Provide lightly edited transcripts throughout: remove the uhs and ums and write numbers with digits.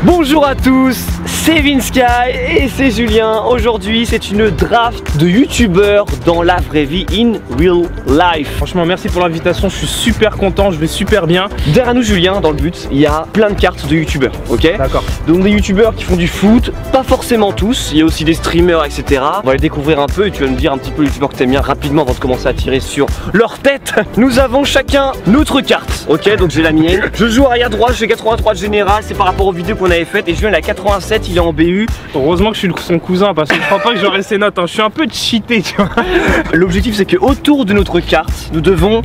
Bonjour à tous, c'est Vinsky et c'est Julien. Aujourd'hui c'est une draft de youtubeurs dans la vraie vie, in real life. Franchement merci pour l'invitation, je suis super content, je vais super bien. Derrière nous Julien, dans le but, il y a plein de cartes de youtubeurs, ok? D'accord. Donc des youtubeurs qui font du foot, pas forcément tous, il y a aussi des streamers etc. On va les découvrir un peu et tu vas nous dire un petit peu les youtubeurs que t'aimes bien rapidement avant de commencer à tirer sur leur tête. Nous avons chacun notre carte, ok? Donc j'ai la mienne, je joue arrière droit, j'ai 83 de général, c'est par rapport aux vidéos qu'on avait faites et Julien il a 87, il est en BU. Heureusement que je suis son cousin parce que je crois pas que j'aurai ses notes, hein. Je suis un peu cheaté tu vois. L'objectif c'est que autour de notre carte, nous devons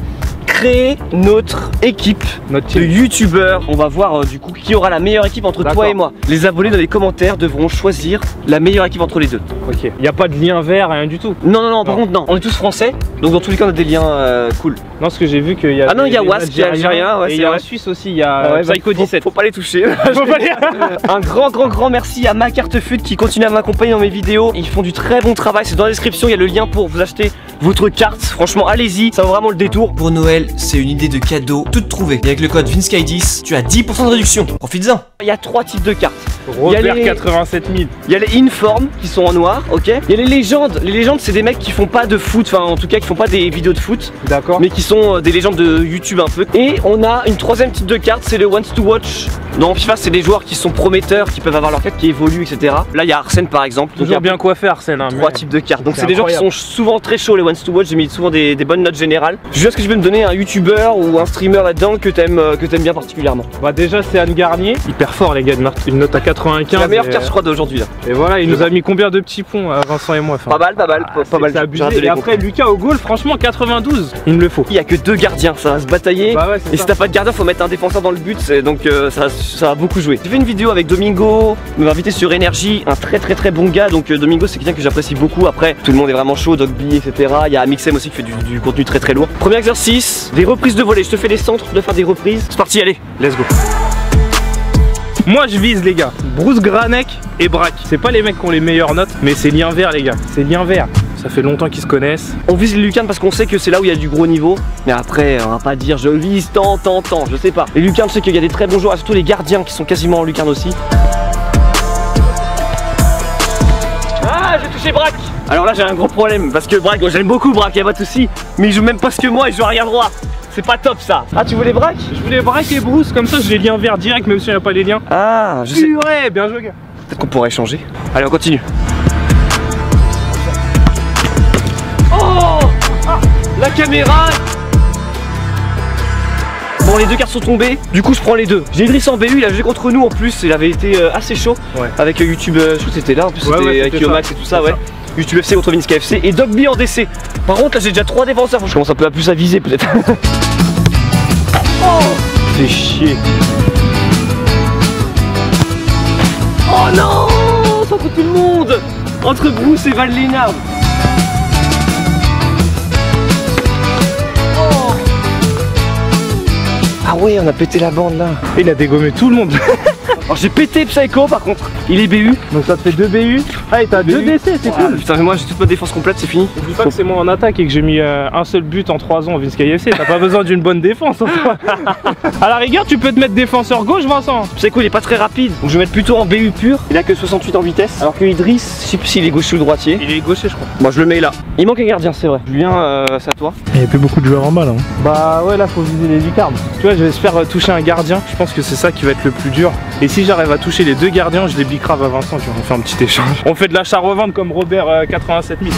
créer notre équipe de youtubeurs. On va voir du coup qui aura la meilleure équipe entre toi et moi. Les abonnés dans les commentaires devront choisir la meilleure équipe entre les deux. Ok. Il n'y a pas de lien vert, rien du tout. Non, par contre non. On est tous français, donc dans tous les cas on a des liens cool. Non, parce que j'ai vu qu'il y a. Ah non, il y a Was qui est algérien, ouais, et il y a la Suisse aussi, il y a Psycho 17. Faut pas les toucher. Un grand merci à Ma Carte Fut qui continue à m'accompagner dans mes vidéos. Ils font du très bon travail, c'est dans la description, il y a le lien pour vous acheter votre carte. Franchement allez-y, ça vaut vraiment le détour. Pour Noël, c'est une idée de cadeau toute trouvée. Et avec le code Vinsky10, tu as 10% de réduction. Profites-en. Il y a 3 types de cartes. Robert 87 000. Il y a les Inform qui sont en noir, ok. Il y a les légendes. Les légendes, c'est des mecs qui font pas de foot, enfin en tout cas qui font pas des vidéos de foot. D'accord. Mais qui sont des légendes de YouTube un peu. Et on a une troisième type de carte, c'est le Wants to Watch. Dans FIFA, c'est des joueurs qui sont prometteurs, qui peuvent avoir leur carte qui évolue, etc. Là, il y a Arsène par exemple. Toujours bien coiffé Arsène. Hein, 3 types de cartes. Donc c'est des gens qui sont souvent très chauds les Wants to Watch. J'ai mis souvent des bonnes notes générales. Est-ce que je peux me donner un youtubeur ou un streamer là-dedans que t'aimes bien particulièrement? Bah déjà c'est Anne Garnier, hyper fort les gars, une note à 95. C'est la meilleure carte je crois d'aujourd'hui là. Et voilà, il nous a mis combien de petits ponts à Vincent et moi enfin. Pas mal, pas mal. Abusé. Et après Lucas au goal, franchement 92, il me le faut. Il y a que 2 gardiens, ça va se batailler. Bah ouais, et si t'as pas de gardien, faut mettre un défenseur dans le but, donc ça va beaucoup jouer. J'ai fait une vidéo avec Domingo, il m'a invité sur Énergie, un très bon gars. Donc Domingo c'est quelqu'un que j'apprécie beaucoup. Après tout le monde est vraiment chaud, Dogby etc. Il y a Mixem aussi qui fait du contenu très lourd. Premier exercice, des reprises de volée. Je te fais les centres, de faire des reprises. C'est parti, allez, let's go. Moi je vise les gars, Bruce Granek et Braque. C'est pas les mecs qui ont les meilleures notes, mais c'est lien vert les gars, c'est lien vert. Ça fait longtemps qu'ils se connaissent. On vise les Lucarnes parce qu'on sait que c'est là où il y a du gros niveau. Mais après, on va pas dire je vise tant, je sais pas. Les Lucarnes, c'est qu'il y a des très bons joueurs, et surtout les gardiens qui sont quasiment en Lucarne aussi. Ah, j'ai touché Braque. Alors là, j'ai un gros problème parce que Braque, j'aime beaucoup Braque, y'a pas de soucis. Mais il joue même pas ce que moi, il joue arrière droit. C'est pas top ça. Ah, tu voulais Braque? Je voulais Braque et Bruce, comme ça j'ai les liens verts direct même s'il n'y a pas les liens. Ah, je sais. Ouais, bien joué gars. Peut-être qu'on pourrait échanger. Allez, on continue. Oh ah, la caméra. Bon, les 2 cartes sont tombées, du coup je prends les 2. J'ai Idriss en BU, il a joué contre nous en plus, il avait été assez chaud avec YouTube, je crois que c'était là, en plus c'était avec Yomax et tout ça, ouais. YouTube FC contre Vinsky FC et Dogby en DC. Par contre là j'ai déjà 3 défenseurs, je commence un peu à plus à viser peut-être. Oh, c'est chier. Oh non, ça fait tout le monde. Entre Bruce et Val Lénard. Ah ouais, on a pété la bande là. Et il a dégommé tout le monde. Alors j'ai pété Psycho par contre, il est BU. Donc ça te fait 2 BU. Ah et t'as 2 DC, c'est cool. Putain mais moi j'ai toute ma défense complète, c'est fini. Oublie pas que c'est moi en attaque et que j'ai mis un seul but en 3 ans au Vinsky FC. T'as pas besoin d'une bonne défense. À la rigueur tu peux te mettre défenseur gauche Vincent. Psycho il est pas très rapide, donc je vais mettre plutôt en BU pur. Il a que 68 en vitesse. Alors que Idriss, je sais plus s'il est gaucher ou droitier. Il est gaucher je crois. Moi je le mets là. Il manque un gardien c'est vrai. Julien, c'est à toi. Il n'y a plus beaucoup de joueurs en balle hein. Bah ouais là faut viser les lucarnes. Tu vois j'espère toucher un gardien. Je pense que c'est ça qui va être le plus dur. Et si j'arrive à toucher les 2 gardiens, je les bicrave à Vincent, tu vois, on fait un petit échange. On fait de l'achat-revente comme Robert 87 000.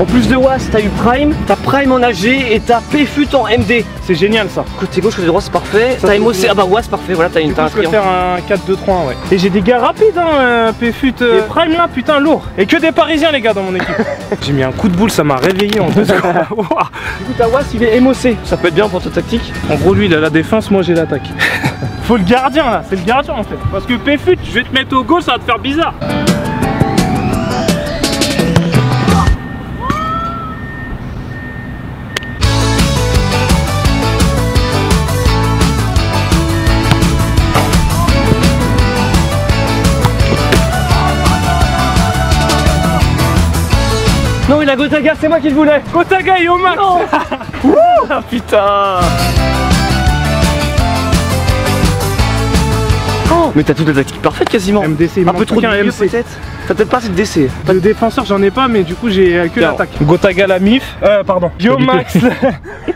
En plus de Was, t'as eu Prime, t'as Prime en AG et t'as PFUT en MD. C'est génial ça. Côté gauche, côté droit, c'est parfait. T'as MOC, ah bah Was, parfait, voilà, t'as une je peux faire un 4-2-3-1, ouais. Et j'ai des gars rapides, hein, PFUT et Prime là, putain, lourd. Et que des Parisiens, les gars, dans mon équipe. J'ai mis un coup de boule, ça m'a réveillé en 2 secondes. Du coup, t'as Was, il est MOC. Ça peut être bien pour ta tactique. En gros, lui, il a la défense, moi, j'ai l'attaque. Faut le gardien là, c'est le gardien en fait. Parce que PFUT, je vais te mettre au goal, ça va te faire bizarre. Non, il a Gotaga, c'est moi qui le voulais. Gotaga et Yomax. Ah putain. Oh, mais t'as toute la tactique parfaite quasiment. MDC, il un peu trop de milieu peut-être. T'as peut-être pas assez de DC. De défenseur j'en ai pas, mais du coup j'ai que l'attaque. Gotaga la mif, pardon, Yomax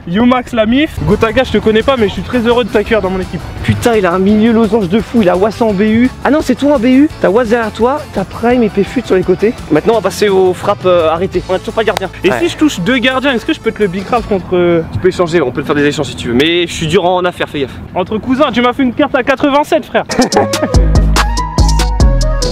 Yomax la mif. Gotaga je te connais pas, mais je suis très heureux de t'accueillir dans mon équipe. Putain, il a un milieu losange de fou, il a Was en BU. Ah non, c'est toi en BU. T'as Was derrière toi, t'as Prime et Pfut sur les côtés. Maintenant on va passer aux frappes arrêtées. On a toujours pas de gardien. Et si je touche 2 gardiens, est-ce que je peux te le bicrave contre... Tu peux échanger, on peut te faire des échanges si tu veux. Mais je suis dur en affaires, fais gaffe. Entre cousins, tu m'as fait une carte à 87 frère.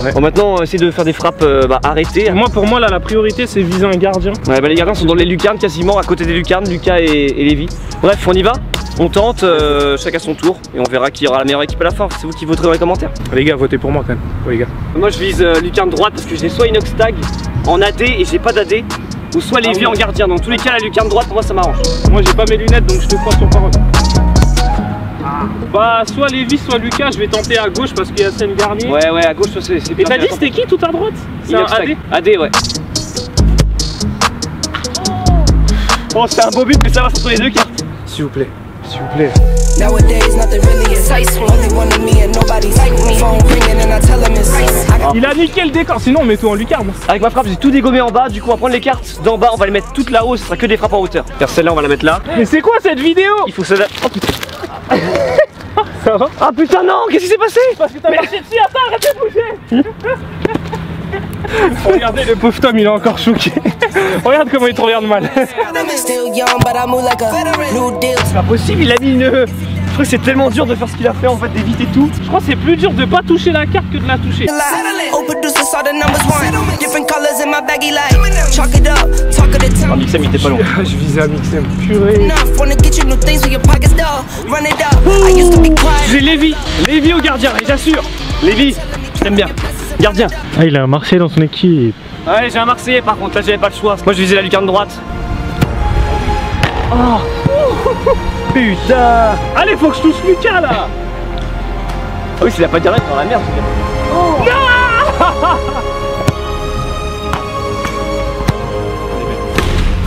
Ouais. Bon, maintenant on essaie de faire des frappes arrêtées. Moi pour moi là la priorité c'est viser un gardien. Ouais bah les gardiens sont dans les lucarnes quasiment, à côté des lucarnes, Lucas et Lévi. Bref, on y va. On tente, chacun son tour et on verra qui aura la meilleure équipe à la fin. C'est vous qui voterez dans les commentaires. Les gars, votez pour moi quand même. Ouais, les gars. Moi je vise lucarne droite parce que j'ai soit Inox Tag en AD et j'ai pas d'AD, ou soit Lévi en gardien. Donc tous les cas la lucarne droite pour moi ça m'arrange. Moi j'ai pas mes lunettes donc je te crois sur parole. Bah soit Lévi soit Lucas, je vais tenter à gauche parce qu'il y a Sen Garnier. Ouais à gauche c'est. Et t'as dit c'était qui tout à droite? C'est un AD? AD ouais. Oh c'est un beau but mais ça va sur les deux cartes. S'il vous plaît, s'il vous plaît. Il a niqué le décor, sinon on met tout en lucarne. Avec ma frappe j'ai tout dégommé en bas, du coup on va prendre les cartes d'en bas, on va les mettre toutes là-haut, ce sera que des frappes en hauteur. Car celle-là on va la mettre là. Mais c'est quoi cette vidéo? Il faut ça. Oh putain. Ça va? Ah putain non, qu'est-ce qui s'est passé? Parce que t'as marché dessus, attends, arrête de bouger. Regardez le pauvre Tom, il est encore choqué. Regarde comment il te regarde mal. C'est pas possible, il a mis une... Je crois que c'est tellement dur de faire ce qu'il a fait en fait, d'éviter tout. Je crois que c'est plus dur de pas toucher la carte que de la toucher. Ah, Mixem il était pas long. Je visais à Mixem, purée. J'ai Lévi, Lévi au gardien, et j'assure. Lévi, je t'aime bien. Gardien. Ah, il a un Marseillais dans son équipe. Ouais, j'ai un Marseillais par contre, là j'avais pas le choix. Moi je visais la lucarne droite. Oh putain. Allez, faut que je touche Lucas là. Ah oui, s'il a pas direct dans la merde. Oh non.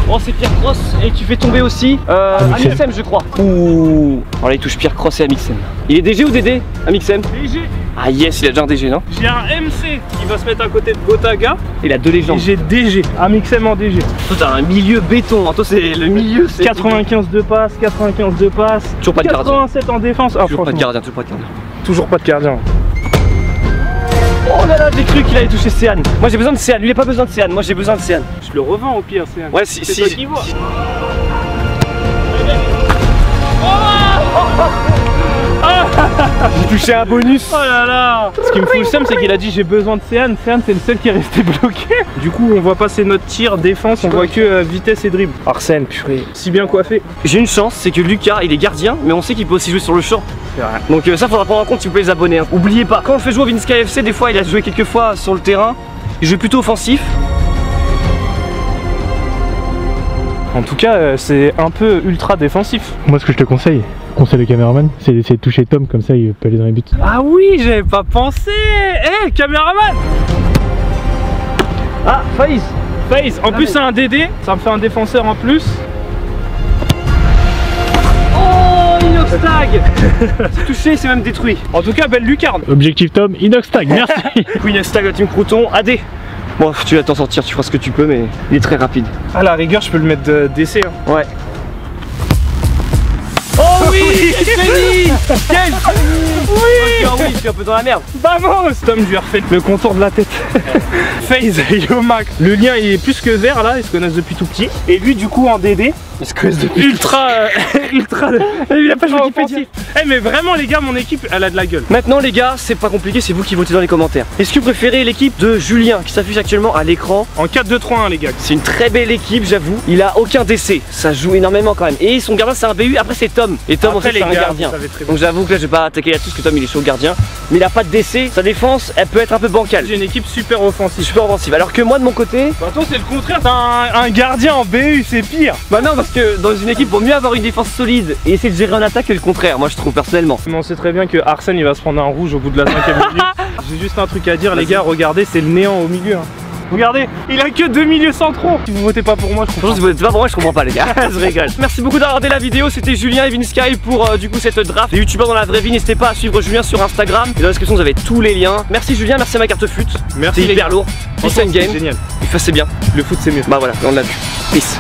Oh c'est Pierre Cross et tu fais tomber aussi Amixem je crois. Ouh. Alors là il touche Pierre Cross et Amixem. Il est DG ou DD Amixem? DG. Ah yes, il a déjà un DG non? J'ai un MC qui va se mettre à côté de Gotaga. Il a deux légendes. Et j'ai DG, Amixem en DG. Toi t'as un milieu béton, toi c'est le milieu. 95 de passe, 95 de passe. Toujours pas de gardien. 87 en défense. Ah, toujours pas de gardien, toujours pas de gardien. Toujours pas de gardien. Oh là là, j'ai cru qu'il allait toucher Céane. Moi j'ai besoin de Céane, lui il a pas besoin de Céane, moi j'ai besoin de Céane. Je le revends au pire, Céane. Ouais, si. C'est toi qui vois. J'ai touché un bonus. Oh là là. Ce qui me fout le seum, c'est qu'il a dit j'ai besoin de Céane. Céane c'est le seul qui est resté bloqué. Du coup on voit passer notre tir, défense, on voit que vitesse et dribble. Arsène, purée, si bien coiffé. J'ai une chance, c'est que Lucas il est gardien, mais on sait qu'il peut aussi jouer sur le champ. Donc ça faudra prendre en compte si vous plaît les abonnés. Hein. Oubliez pas, quand on le fait jouer au Vince KFC, des fois il a joué quelques fois sur le terrain. Il joue plutôt offensif. En tout cas c'est un peu ultra défensif. Moi, ce que je te conseille le caméraman, c'est d'essayer de toucher Tom, comme ça il peut aller dans les buts. Ah oui, j'avais pas pensé. Eh, caméraman. Ah, Faïs. En plus c'est un DD, ça me fait un défenseur en plus. Oh, Inox Tag. C'est touché, c'est même détruit. En tout cas, belle lucarne. Objectif Tom, Inox Tag, merci. Inox Tag, la team Crouton, AD. Bon, tu vas t'en sortir, tu feras ce que tu peux, mais il est très rapide. À la rigueur, je peux le mettre d'essai. Hein. Ouais. Oh oui, Kenny. Quel oui. Oh oui, je suis un peu dans la merde. Vamos. Tom lui a refait le contour de la tête. FaZe et Yomax. Le lien il est plus que vert là, ils se connaissent depuis tout petit. Et lui du coup en DD, il se connaissent depuis ultra il a pas joué Wikipédia. Eh mais vraiment les gars, mon équipe elle a de la gueule. Maintenant les gars, c'est pas compliqué, c'est vous qui votez dans les commentaires. Est-ce que vous préférez l'équipe de Julien qui s'affiche actuellement à l'écran? En 4-2-3-1 les gars. C'est une très belle équipe, j'avoue. Il a aucun décès, ça joue énormément quand même. Et son gardien c'est un BU, après c'est Tom. Et Tom après, on sait c'est un gardien. Donc j'avoue que là je vais pas attaquer là-dessus parce que Tom il est chaud gardien. Mais il a pas de décès, sa défense elle peut être un peu bancale. J'ai une équipe super offensive. Super offensive. Alors que moi de mon côté. Bah toi c'est le contraire, t'as un gardien en BU, c'est pire. Bah non parce que dans une équipe pour mieux avoir une défense solide et essayer de gérer un attaque que le contraire, moi je trouve personnellement. Mais on sait très bien que Arsène il va se prendre un rouge au bout de la 5ème minute. J'ai juste un truc à dire les gars, regardez c'est le néant au milieu. Hein. Regardez, il a que 2 milieux centraux. Si vous votez pas pour moi, je comprends. Si vous votez pas pour moi, je comprends pas les gars. Je rigole. Merci beaucoup d'avoir regardé la vidéo. C'était Julien et Vinsky pour du coup cette draft des youtubeurs dans la vraie vie. N'hésitez pas à suivre Julien sur Instagram. Et dans la description vous avez tous les liens. Merci Julien, merci à ma carte fut. Merci. C'est hyper lourd. Peace and game. Génial. Il fait c'est bien. Le foot c'est mieux. Bah voilà, on l'a vu. Peace.